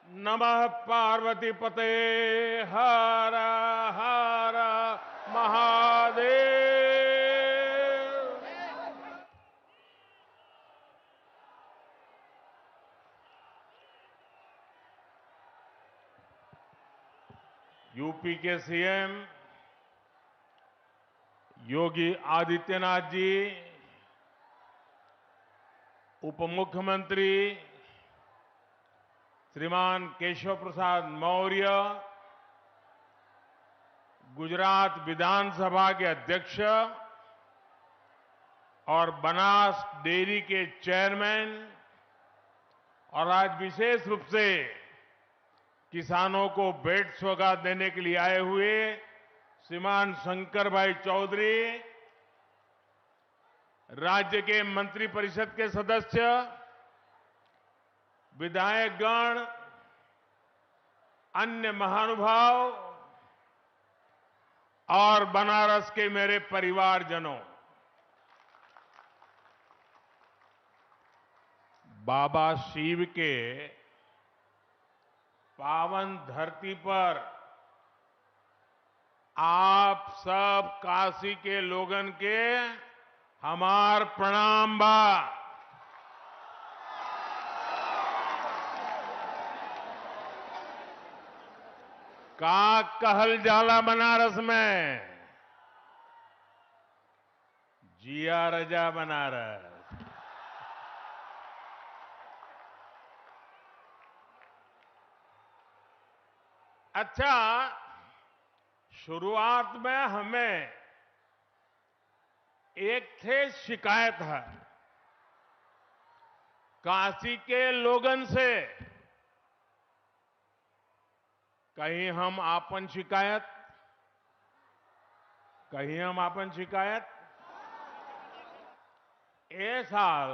नमः पार्वती पते हर हर महादेव। यूपी के सीएम योगी आदित्यनाथ जी, उप मुख्यमंत्री श्रीमान केशव प्रसाद मौर्य, गुजरात विधानसभा के अध्यक्ष और बनास डेयरी के चेयरमैन और आज विशेष रूप से किसानों को भेंट सौगात देने के लिए आए हुए श्रीमान शंकर भाई चौधरी, राज्य के मंत्रिपरिषद के सदस्य, विधायकगण, अन्य महानुभाव और बनारस के मेरे परिवारजनों, बाबा शिव के पावन धरती पर आप सब काशी के लोगन के हमार प्रणाम बा। का कहल जाला बनारस में, जिया रजा बनारस। अच्छा, शुरुआत में हमें एक थे शिकायत है काशी के लोगन से। कहीं हम आपन शिकायत ए साल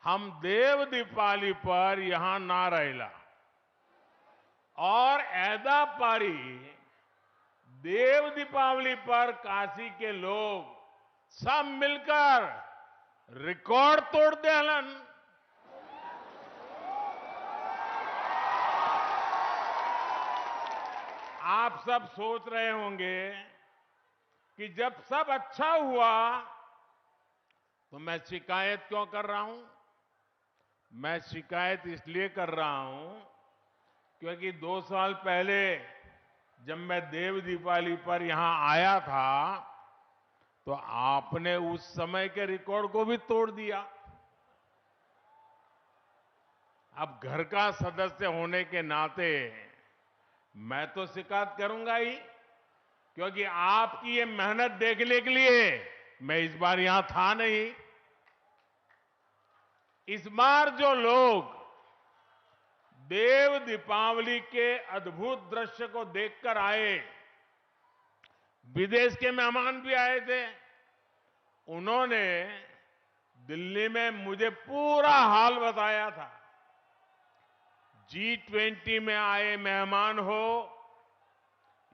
हम देव दीपावली पर यहां ना रहेला और ऐदा पारी देव दीपावली पर काशी के लोग सब मिलकर रिकॉर्ड तोड़ देलन। आप सब सोच रहे होंगे कि जब सब अच्छा हुआ तो मैं शिकायत क्यों कर रहा हूं। मैं शिकायत इसलिए कर रहा हूं क्योंकि 2 साल पहले जब मैं देव दीपावली पर यहां आया था तो आपने उस समय के रिकॉर्ड को भी तोड़ दिया। अब घर का सदस्य होने के नाते मैं तो शिकायत करूंगा ही, क्योंकि आपकी ये मेहनत देखने के लिए मैं इस बार यहां था नहीं। इस बार जो लोग देव दीपावली के अद्भुत दृश्य को देखकर आए, विदेश के मेहमान भी आए थे, उन्होंने दिल्ली में मुझे पूरा हाल बताया था। G20 में आए मेहमान हो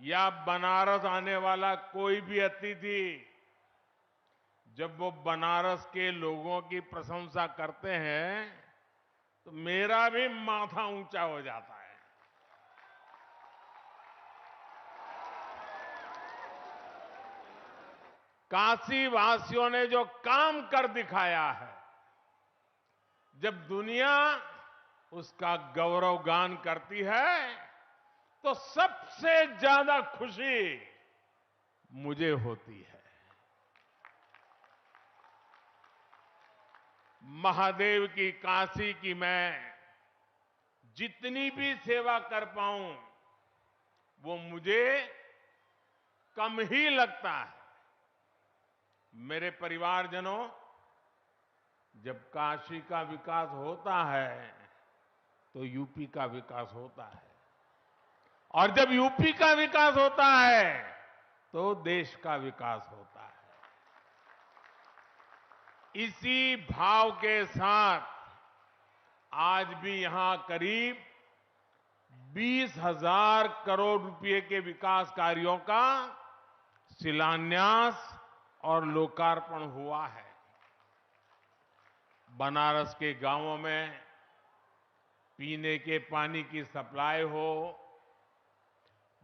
या बनारस आने वाला कोई भी अतिथि, जब वो बनारस के लोगों की प्रशंसा करते हैं तो मेरा भी माथा ऊंचा हो जाता है। काशी वासियों ने जो काम कर दिखाया है, जब दुनिया उसका गौरवगान करती है तो सबसे ज्यादा खुशी मुझे होती है। महादेव की काशी की मैं जितनी भी सेवा कर पाऊं वो मुझे कम ही लगता है। मेरे परिवारजनों, जब काशी का विकास होता है तो यूपी का विकास होता है, और जब यूपी का विकास होता है तो देश का विकास होता है। इसी भाव के साथ आज भी यहां करीब 20,000 करोड़ रुपए के विकास कार्यों का शिलान्यास और लोकार्पण हुआ है। बनारस के गांवों में पीने के पानी की सप्लाई हो,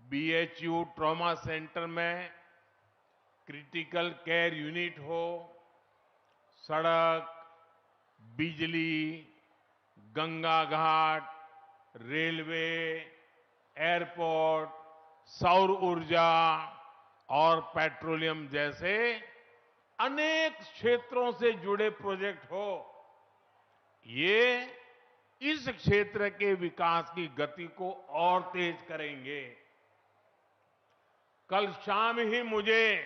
बीएचयू ट्रॉमा सेंटर में क्रिटिकल केयर यूनिट हो, सड़क, बिजली, गंगा घाट, रेलवे, एयरपोर्ट, सौर ऊर्जा और पेट्रोलियम जैसे अनेक क्षेत्रों से जुड़े प्रोजेक्ट हो, ये इस क्षेत्र के विकास की गति को और तेज करेंगे। कल शाम ही मुझे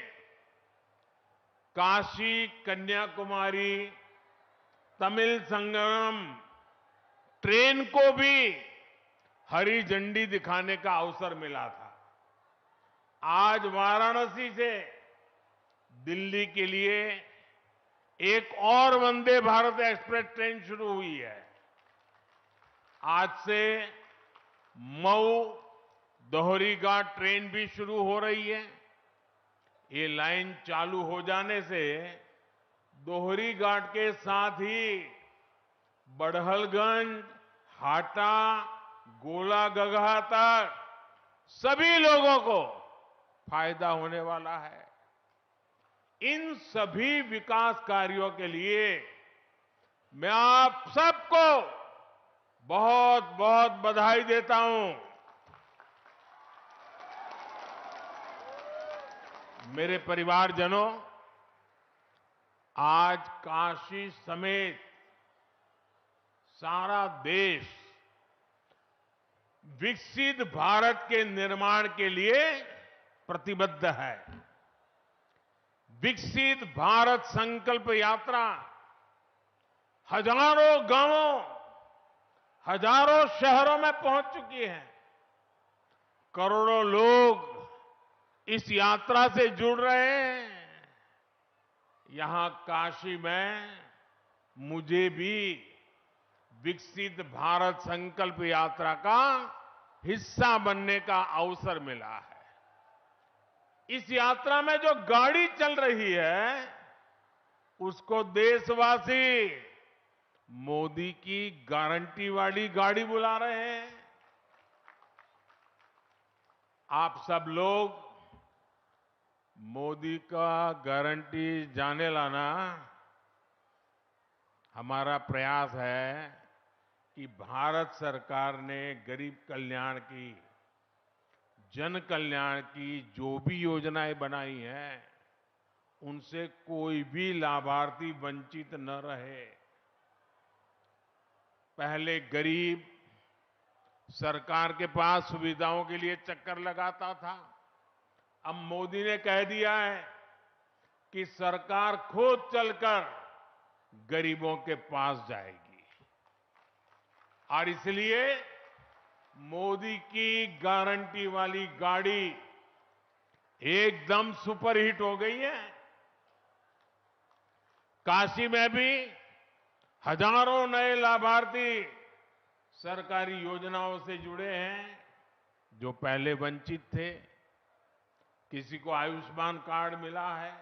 काशी कन्याकुमारी तमिल संगम ट्रेन को भी हरी झंडी दिखाने का अवसर मिला था। आज वाराणसी से दिल्ली के लिए एक और वंदे भारत एक्सप्रेस ट्रेन शुरू हुई है। आज से मऊ दोहरीघाट ट्रेन भी शुरू हो रही है। ये लाइन चालू हो जाने से दोहरीघाट के साथ ही बड़हलगंज, हाटा, गोलागगहा तक सभी लोगों को फायदा होने वाला है। इन सभी विकास कार्यों के लिए मैं आप सबको बहुत बहुत बधाई देता हूं। मेरे परिवारजनों, आज काशी समेत सारा देश विकसित भारत के निर्माण के लिए प्रतिबद्ध है। विकसित भारत संकल्प यात्रा हजारों गांवों, हजारों शहरों में पहुंच चुकी है। करोड़ों लोग इस यात्रा से जुड़ रहे हैं। यहां काशी में मुझे भी विकसित भारत संकल्प यात्रा का हिस्सा बनने का अवसर मिला है। इस यात्रा में जो गाड़ी चल रही है, उसको देशवासी मोदी की गारंटी वाली गाड़ी बुला रहे हैं। आप सब लोग मोदी का गारंटी जाने लाना। हमारा प्रयास है कि भारत सरकार ने गरीब कल्याण की, जन कल्याण की जो भी योजनाएं बनाई हैं, उनसे कोई भी लाभार्थी वंचित न रहे। पहले गरीब सरकार के पास सुविधाओं के लिए चक्कर लगाता था। अब मोदी ने कह दिया है कि सरकार खुद चलकर गरीबों के पास जाएगी। और इसलिए मोदी की गारंटी वाली गाड़ी एकदम सुपरहिट हो गई है। काशी में भी हजारों नए लाभार्थी सरकारी योजनाओं से जुड़े हैं, जो पहले वंचित थे। किसी को आयुष्मान कार्ड मिला है,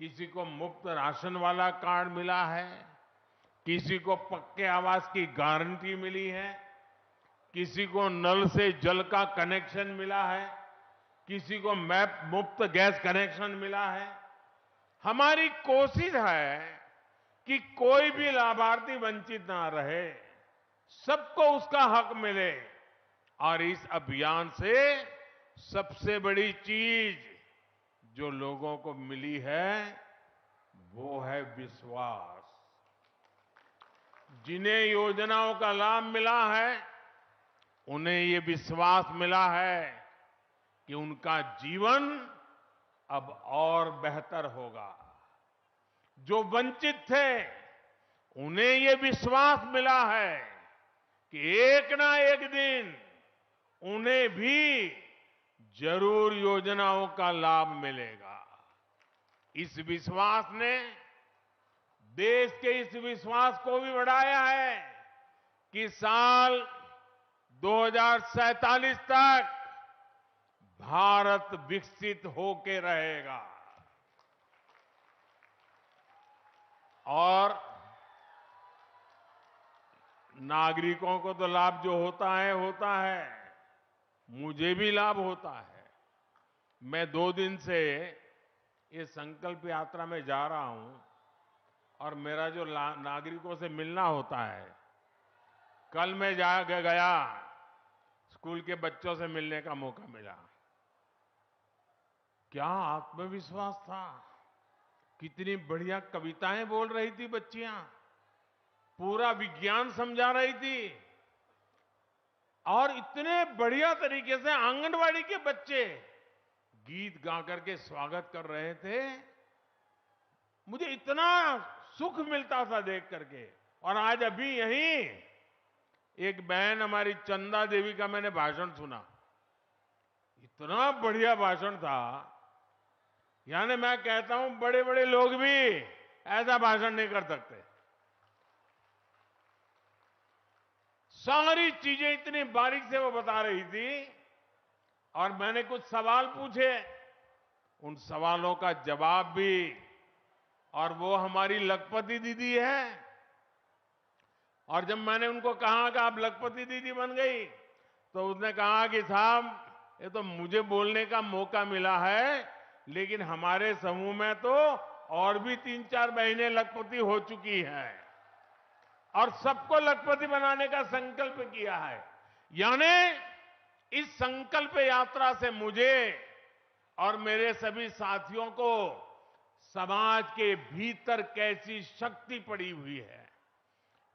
किसी को मुफ्त राशन वाला कार्ड मिला है, किसी को पक्के आवास की गारंटी मिली है, किसी को नल से जल का कनेक्शन मिला है, किसी को मैप मुफ्त गैस कनेक्शन मिला है। हमारी कोशिश है कि कोई भी लाभार्थी वंचित ना रहे, सबको उसका हक मिले। और इस अभियान से सबसे बड़ी चीज जो लोगों को मिली है, वो है विश्वास। जिन्हें योजनाओं का लाभ मिला है, उन्हें ये विश्वास मिला है कि उनका जीवन अब और बेहतर होगा। जो वंचित थे, उन्हें ये विश्वास मिला है कि एक ना एक दिन उन्हें भी जरूर योजनाओं का लाभ मिलेगा। इस विश्वास ने देश के इस विश्वास को भी बढ़ाया है कि साल 2047 तक भारत विकसित होके रहेगा। और नागरिकों को तो लाभ जो होता है, मुझे भी लाभ होता है। मैं 2 दिन से ये संकल्प यात्रा में जा रहा हूं और मेरा जो नागरिकों से मिलना होता है, कल मैं गया, स्कूल के बच्चों से मिलने का मौका मिला। क्या आत्मविश्वास था, कितनी बढ़िया कविताएं बोल रही थी बच्चियां, पूरा विज्ञान समझा रही थी और इतने बढ़िया तरीके से आंगनवाड़ी के बच्चे गीत गा करके स्वागत कर रहे थे। मुझे इतना सुख मिलता था देख करके। और आज अभी यहीं एक बहन हमारी चंदा देवी का मैंने भाषण सुना, इतना बढ़िया भाषण था। यानी मैं कहता हूं बड़े बड़े लोग भी ऐसा भाषण नहीं कर सकते। सारी चीजें इतनी बारीक से वो बता रही थी और मैंने कुछ सवाल पूछे, उन सवालों का जवाब भी। और वो हमारी लखपति दीदी है। और जब मैंने उनको कहा कि आप लखपति दीदी बन गई, तो उसने कहा कि साहब ये तो मुझे बोलने का मौका मिला है, लेकिन हमारे समूह में तो और भी 3-4 बहनें लखपति हो चुकी हैं और सबको लखपति बनाने का संकल्प किया है। यानी इस संकल्प यात्रा से मुझे और मेरे सभी साथियों को समाज के भीतर कैसी शक्ति पड़ी हुई है,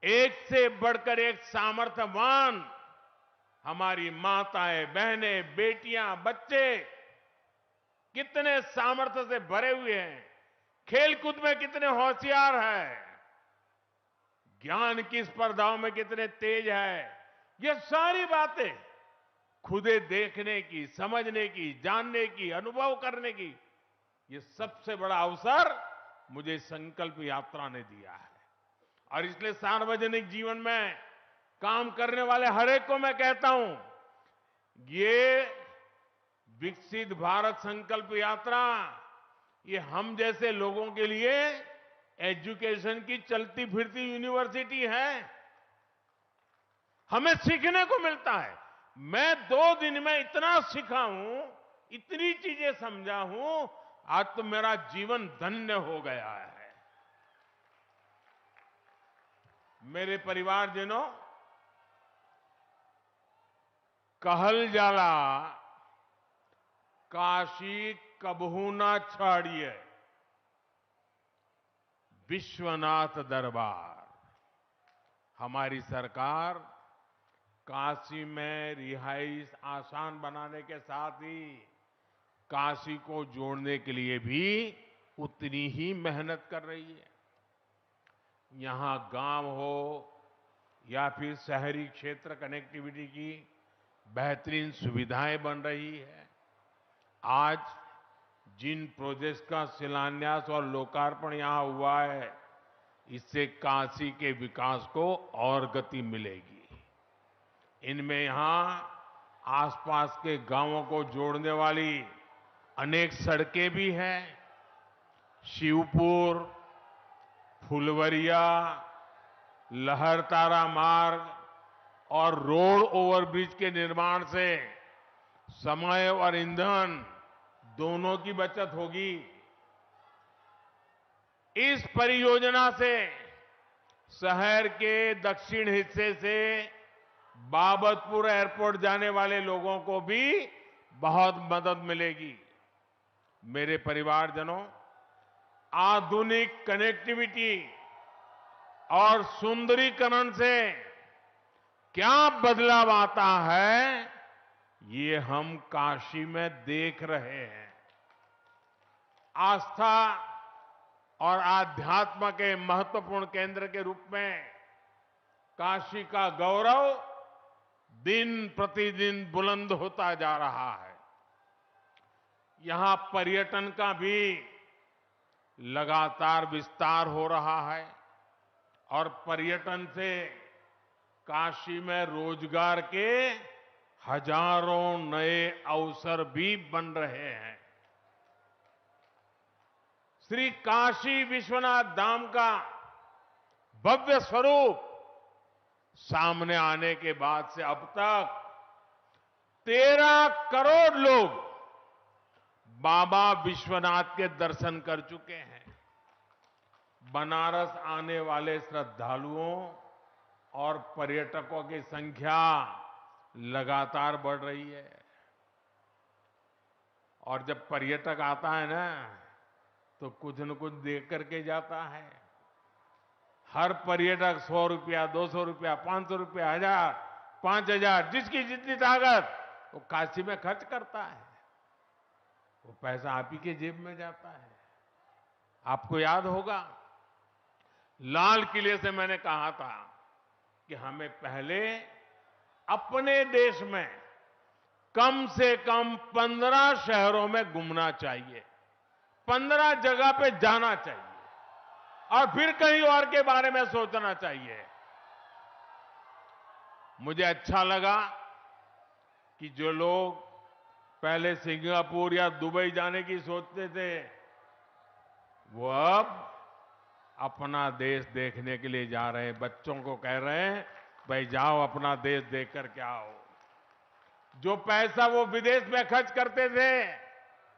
एक से बढ़कर एक सामर्थ्यवान हमारी माताएं, बहनें, बेटियां, बच्चे कितने सामर्थ्य से भरे हुए हैं, खेलकूद में कितने होशियार हैं, ज्ञान की स्पर्धाओं में कितने तेज है। ये सारी बातें खुदे देखने की, समझने की, जानने की, अनुभव करने की, ये सबसे बड़ा अवसर मुझे संकल्प यात्रा ने दिया है। और इसलिए सार्वजनिक जीवन में काम करने वाले हर एक को मैं कहता हूं, ये विकसित भारत संकल्प यात्रा ये हम जैसे लोगों के लिए एजुकेशन की चलती फिरती यूनिवर्सिटी है। हमें सीखने को मिलता है। मैं 2 दिन में इतना सीखा हूं, इतनी चीजें समझा हूं, आज तो मेरा जीवन धन्य हो गया है। मेरे परिवारजनों, कहल जाला काशी कबहू ना छाड़िए, विश्वनाथ दरबार। हमारी सरकार काशी में रिहाइश आसान बनाने के साथ ही काशी को जोड़ने के लिए भी उतनी ही मेहनत कर रही है। यहां गांव हो या फिर शहरी क्षेत्र, कनेक्टिविटी की बेहतरीन सुविधाएं बन रही है। आज जिन प्रोजेक्ट्स का शिलान्यास और लोकार्पण यहां हुआ है, इससे काशी के विकास को और गति मिलेगी। इनमें यहां आसपास के गांवों को जोड़ने वाली अनेक सड़कें भी हैं। शिवपुर, फुलवरिया, लहरतारा मार्ग और रोड ओवरब्रिज के निर्माण से समय और ईंधन दोनों की बचत होगी। इस परियोजना से शहर के दक्षिण हिस्से से बाबतपुर एयरपोर्ट जाने वाले लोगों को भी बहुत मदद मिलेगी। मेरे परिवारजनों, आधुनिक कनेक्टिविटी और सुंदरीकरण से क्या बदलाव आता है, ये हम काशी में देख रहे हैं। आस्था और आध्यात्म के महत्वपूर्ण केंद्र के रूप में काशी का गौरव दिन प्रतिदिन बुलंद होता जा रहा है। यहां पर्यटन का भी लगातार विस्तार हो रहा है और पर्यटन से काशी में रोजगार के हजारों नए अवसर भी बन रहे हैं। श्री काशी विश्वनाथ धाम का भव्य स्वरूप सामने आने के बाद से अब तक 13 करोड़ लोग बाबा विश्वनाथ के दर्शन कर चुके हैं। बनारस आने वाले श्रद्धालुओं और पर्यटकों की संख्या लगातार बढ़ रही है। और जब पर्यटक आता है ना, तो कुछ न कुछ देख करके जाता है। हर पर्यटक 100 रुपया, 200 रुपया, 500 रुपया, 1000, 5000, जिसकी जितनी ताकत वो काशी में खर्च करता है। वो पैसा आप ही के जेब में जाता है। आपको याद होगा, लाल किले से मैंने कहा था कि हमें पहले अपने देश में कम से कम 15 शहरों में घूमना चाहिए, 15 जगह पे जाना चाहिए और फिर कहीं और के बारे में सोचना चाहिए। मुझे अच्छा लगा कि जो लोग पहले सिंगापुर या दुबई जाने की सोचते थे, वो अब अपना देश देखने के लिए जा रहे हैं। बच्चों को कह रहे हैं, भाई जाओ अपना देश देख करके आओ। जो पैसा वो विदेश में खर्च करते थे,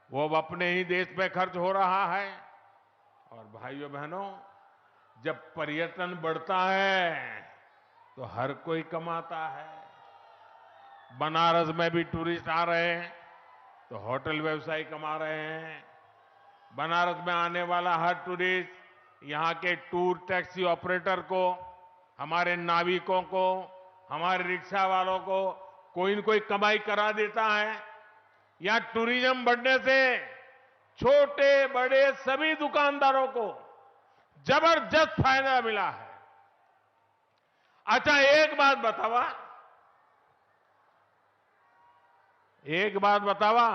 वो अब अपने ही देश में खर्च हो रहा है। और भाइयों बहनों, जब पर्यटन बढ़ता है तो हर कोई कमाता है। बनारस में भी टूरिस्ट आ रहे हैं तो होटल व्यवसायी कमा रहे हैं। बनारस में आने वाला हर टूरिस्ट यहां के टूर टैक्सी ऑपरेटर को, हमारे नाविकों को, हमारे रिक्शा वालों को कोई न कोई कमाई करा देता है। यहां टूरिज्म बढ़ने से छोटे बड़े सभी दुकानदारों को जबरदस्त फायदा मिला है। अच्छा, एक बात बतावा,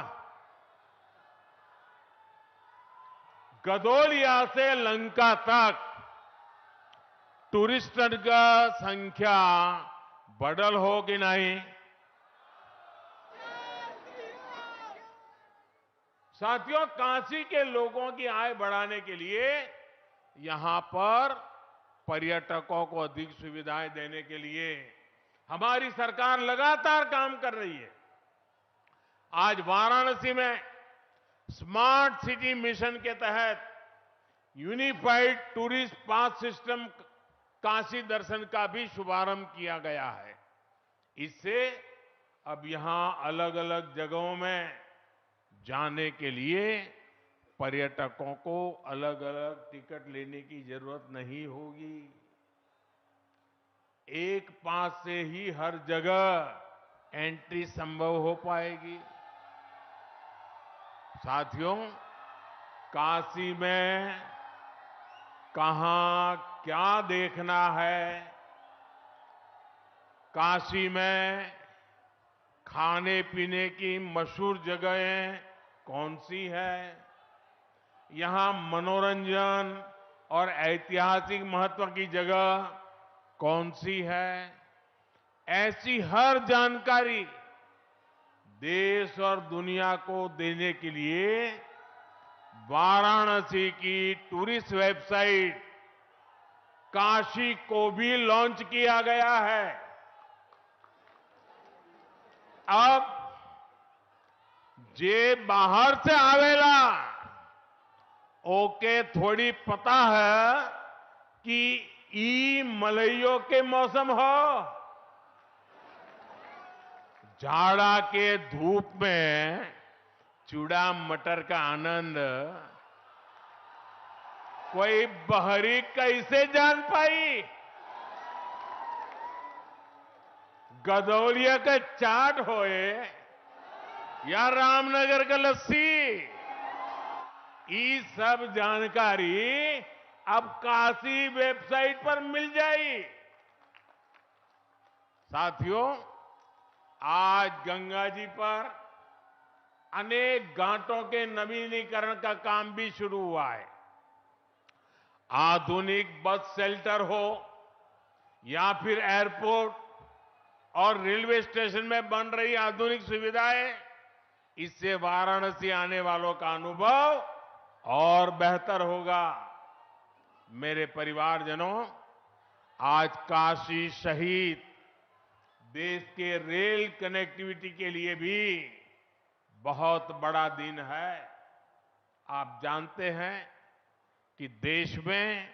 गदोलिया से लंका तक टूरिस्टों का संख्या बढ़ल हो कि नहीं? साथियों, काशी के लोगों की आय बढ़ाने के लिए यहां पर पर्यटकों को अधिक सुविधाएं देने के लिए हमारी सरकार लगातार काम कर रही है। आज वाराणसी में स्मार्ट सिटी मिशन के तहत unified tourist pass system Kashi दर्शन का भी शुभारंभ किया गया है। इससे अब यहां अलग अलग जगहों में जाने के लिए पर्यटकों को अलग अलग टिकट लेने की जरूरत नहीं होगी। एक पास से ही हर जगह एंट्री संभव हो पाएगी। साथियों, काशी में कहां क्या देखना है, काशी में खाने पीने की मशहूर जगहें कौन सी है, यहां मनोरंजन और ऐतिहासिक महत्व की जगह कौन सी है, ऐसी हर जानकारी देश और दुनिया को देने के लिए वाराणसी की टूरिस्ट वेबसाइट काशी को भी लॉन्च किया गया है। अब जे बाहर से आवेला ओके थोड़ी पता है कि ई मलइयों के मौसम हो। जाड़ा के धूप में चूड़ा मटर का आनंद कोई बहरी कैसे जान पाई? गदौलिया का चाट होए या रामनगर का लस्सी, ये सब जानकारी अब काशी वेबसाइट पर मिल जाएगी। साथियों, आज गंगा जी पर अनेक घाटों के नवीनीकरण का काम भी शुरू हुआ है। आधुनिक बस शेल्टर हो या फिर एयरपोर्ट और रेलवे स्टेशन में बन रही आधुनिक सुविधाएं, इससे वाराणसी आने वालों का अनुभव और बेहतर होगा। मेरे परिवारजनों, आज काशी शहीद देश के रेल कनेक्टिविटी के लिए भी बहुत बड़ा दिन है। आप जानते हैं कि देश में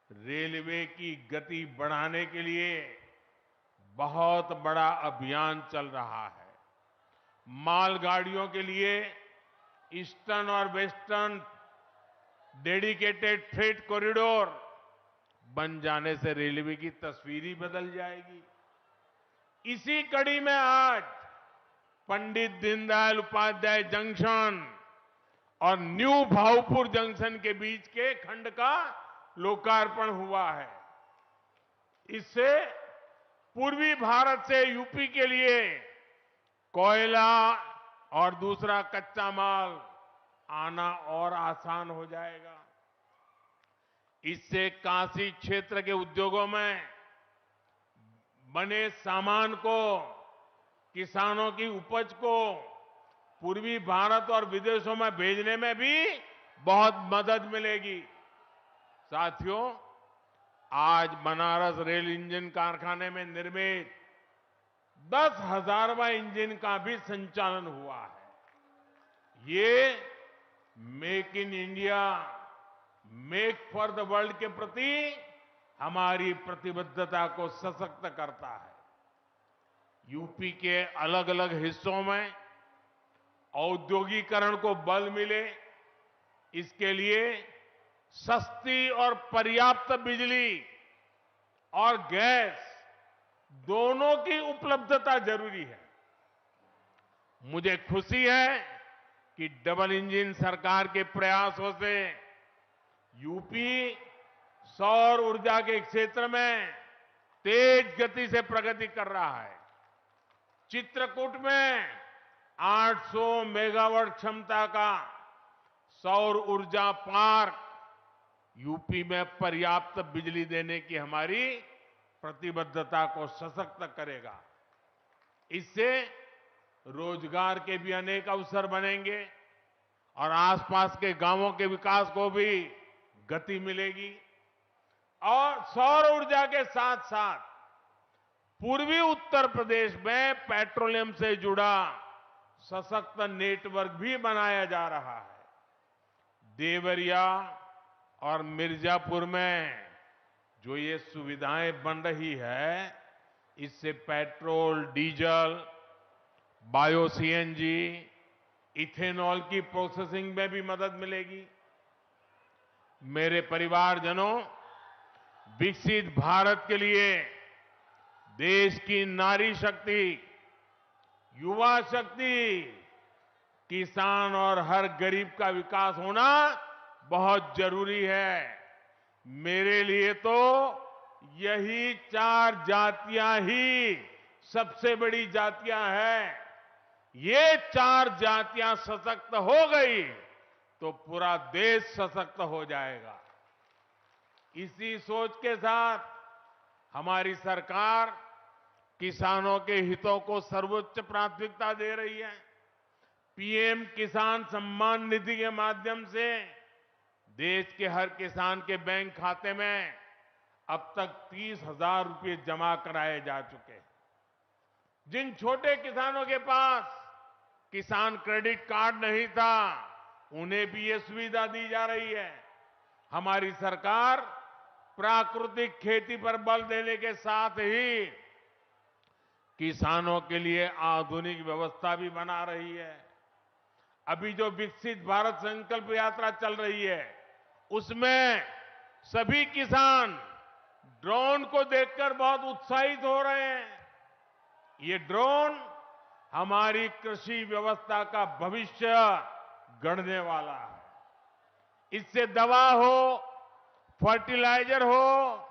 रेलवे की गति बढ़ाने के लिए बहुत बड़ा अभियान चल रहा है। मालगाड़ियों के लिए ईस्टर्न और वेस्टर्न डेडिकेटेड फ्रेट कॉरिडोर बन जाने से रेलवे की तस्वीर ही बदल जाएगी। इसी कड़ी में आज पंडित दीनदयाल उपाध्याय जंक्शन और न्यू भाऊपुर जंक्शन के बीच के खंड का लोकार्पण हुआ है। इससे पूर्वी भारत से यूपी के लिए कोयला और दूसरा कच्चा माल आना और आसान हो जाएगा। इससे काशी क्षेत्र के उद्योगों में बने सामान को, किसानों की उपज को पूर्वी भारत और विदेशों में भेजने में भी बहुत मदद मिलेगी। साथियों, आज बनारस रेल इंजन कारखाने में निर्मित 10,000वां इंजन का भी संचालन हुआ है। ये make in India, make for the world के प्रति हमारी प्रतिबद्धता को सशक्त करता है। यूपी के अलग अलग हिस्सों में औद्योगिकरण को बल मिले, इसके लिए सस्ती और पर्याप्त बिजली और गैस दोनों की उपलब्धता जरूरी है। मुझे खुशी है कि डबल इंजन सरकार के प्रयासों से यूपी सौर ऊर्जा के क्षेत्र में तेज गति से प्रगति कर रहा है। चित्रकूट में 800 मेगावाट क्षमता का सौर ऊर्जा पार्क यूपी में पर्याप्त बिजली देने की हमारी प्रतिबद्धता को सशक्त करेगा। इससे रोजगार के भी अनेक अवसर बनेंगे और आसपास के गांवों के विकास को भी गति मिलेगी। और सौर ऊर्जा के साथ साथ पूर्वी उत्तर प्रदेश में पेट्रोलियम से जुड़ा सशक्त नेटवर्क भी बनाया जा रहा है। देवरिया और मिर्जापुर में जो ये सुविधाएं बन रही है, इससे petrol, diesel, bio CNG, ethanol की प्रोसेसिंग में भी मदद मिलेगी। मेरे परिवारजनों, विकसित भारत के लिए देश की नारी शक्ति, युवा शक्ति, किसान और हर गरीब का विकास होना बहुत जरूरी है। मेरे लिए तो यही 4 जातियां ही सबसे बड़ी जातियां हैं। ये 4 जातियां सशक्त हो गई तो पूरा देश सशक्त हो जाएगा। इसी सोच के साथ हमारी सरकार किसानों के हितों को सर्वोच्च प्राथमिकता दे रही है। पीएम किसान सम्मान निधि के माध्यम से देश के हर किसान के बैंक खाते में अब तक 30,000 रुपये जमा कराए जा चुके हैं। जिन छोटे किसानों के पास किसान क्रेडिट कार्ड नहीं था, उन्हें भी ये सुविधा दी जा रही है। हमारी सरकार प्राकृतिक खेती पर बल देने के साथ ही किसानों के लिए आधुनिक व्यवस्था भी बना रही है। अभी जो विकसित भारत संकल्प यात्रा चल रही है, उसमें सभी किसान ड्रोन को देखकर बहुत उत्साहित हो रहे हैं। ये ड्रोन हमारी कृषि व्यवस्था का भविष्य गढ़ने वाला है। इससे दवा हो, फर्टिलाइजर हो,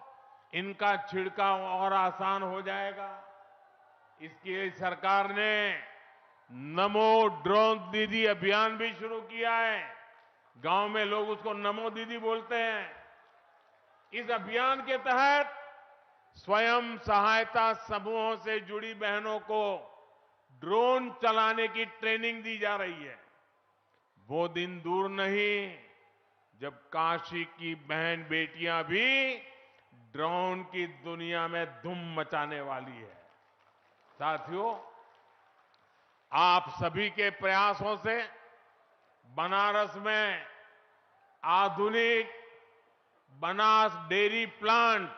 इनका छिड़काव और आसान हो जाएगा। इसके लिए सरकार ने नमो ड्रोन दीदी अभियान भी शुरू किया है। गांव में लोग उसको नमो दीदी बोलते हैं। इस अभियान के तहत स्वयं सहायता समूहों से जुड़ी बहनों को ड्रोन चलाने की ट्रेनिंग दी जा रही है। वो दिन दूर नहीं जब काशी की बहन बेटियां भी ड्रोन की दुनिया में धूम मचाने वाली है। साथियों, आप सभी के प्रयासों से बनारस में आधुनिक बनास डेयरी प्लांट,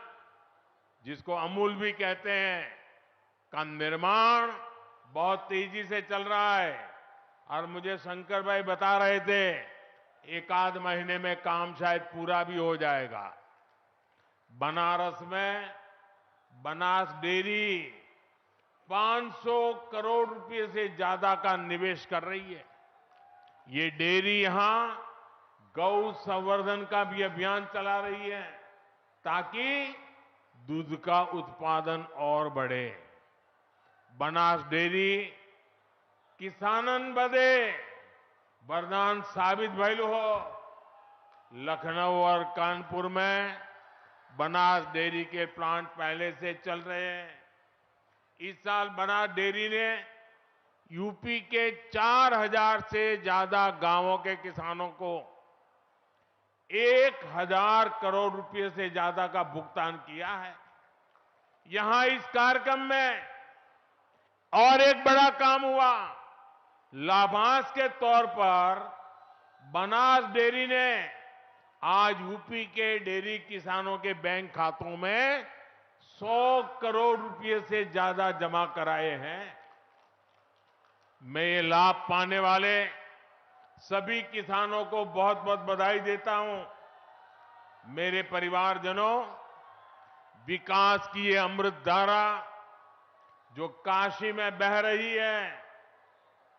जिसको अमूल भी कहते हैं, का निर्माण बहुत तेजी से चल रहा है। और मुझे शंकर भाई बता रहे थे, एक आध महीने में काम शायद पूरा भी हो जाएगा। बनारस में बनास डेयरी 500 करोड़ रुपए से ज्यादा का निवेश कर रही है। ये डेयरी यहां गौ संवर्धन का भी अभियान चला रही है, ताकि दूध का उत्पादन और बढ़े। बनास डेयरी किसानन बदे वरदान साबित भइल हो। लखनऊ और कानपुर में बनास डेयरी के प्लांट पहले से चल रहे हैं। इस साल बनास डेयरी ने यूपी के 4000 से ज्यादा गांवों के किसानों को 1000 करोड़ रुपए से ज्यादा का भुगतान किया है। यहां इस कार्यक्रम में और एक बड़ा काम हुआ। लाभांश के तौर पर बनास डेयरी ने आज यूपी के डेयरी किसानों के बैंक खातों में 100 करोड़ रुपए से ज्यादा जमा कराए हैं। मैं ये लाभ पाने वाले सभी किसानों को बहुत बहुत बधाई देता हूं। मेरे परिवारजनों, विकास की ये अमृत धारा जो काशी में बह रही है,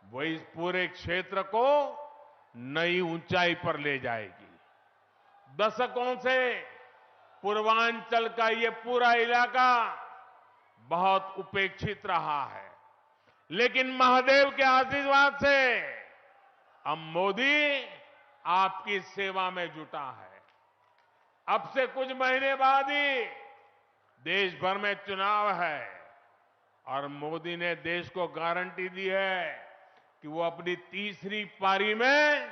वो इस पूरे क्षेत्र को नई ऊंचाई पर ले जाएगी। दशकों से पूर्वांचल का ये पूरा इलाका बहुत उपेक्षित रहा है, लेकिन महादेव के आशीर्वाद से अब मोदी आपकी सेवा में जुटा है। अब से कुछ महीने बाद ही देश भर में चुनाव है और मोदी ने देश को गारंटी दी है कि वो अपनी तीसरी पारी में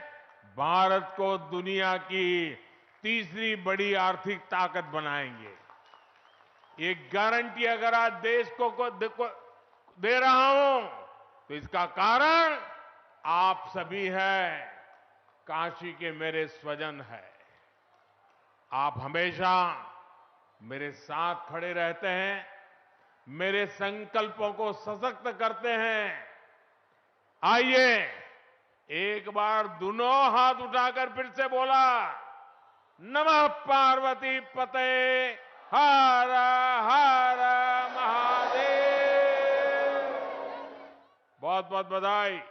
भारत को दुनिया की तीसरी बड़ी आर्थिक ताकत बनाएंगे। ये गारंटी अगर आज देश को दे रहा हूं तो इसका कारण आप सभी हैं, काशी के मेरे स्वजन हैं। आप हमेशा मेरे साथ खड़े रहते हैं, मेरे संकल्पों को सशक्त करते हैं। आइए एक बार दोनों हाथ उठाकर फिर से बोला, नमः पार्वती पते हर हर महादेव। बहुत बहुत बधाई।